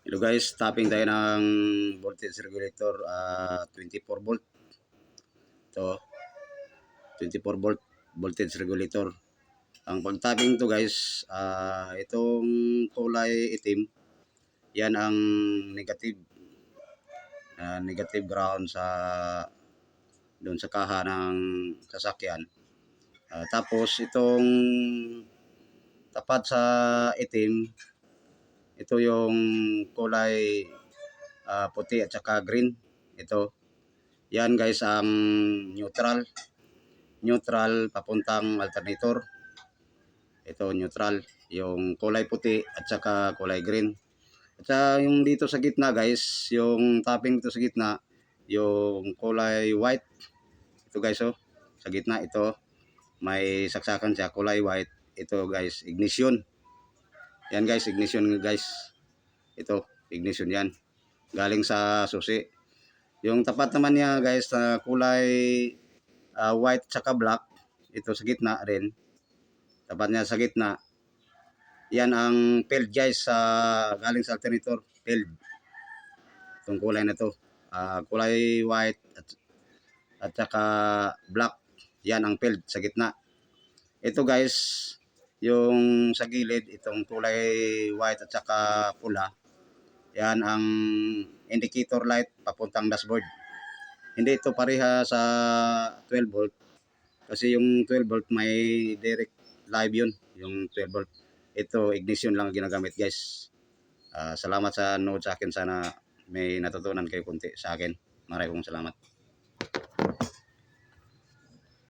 Hello guys, tapping tayo ng voltage regulator 24 volt. Ito, 24 volt voltage regulator. Ang pag-tapping to guys, itong kulay itim, yan ang negative negative ground sa doon sa kaha ng sasakyan. Tapos itong tapat sa itim, ito yung kulay puti at saka green. Ito, yan guys ang neutral papuntang alternator. Ito neutral, yung kulay puti at saka kulay green. At saka yung dito sa gitna guys, yung tapping dito sa gitna, yung kulay white. Ito guys, oh, sa gitna ito may saksakan siya, kulay white. Ito guys, ignition. Yan guys, ignition guys. Ito, ignition yan. Galing sa susi. Yung tapat naman niya guys na kulay white tsaka black, ito sa gitna rin. Tapat niya sa gitna. Yan ang field guys sa galing sa alternator, field. Itong kulay na to. Kulay white at saka black. Yan ang field sa gitna. Ito guys, yung sa gilid, itong kulay white at saka pula. Yan ang indicator light papuntang dashboard. Hindi ito pareha sa 12 volt. Kasi yung 12 volt may direct live yun. Yung 12 volt. Ito ignition lang ginagamit guys. Salamat sa nood sa akin. Sana may natutunan kayo kunti sa akin. Maraming salamat.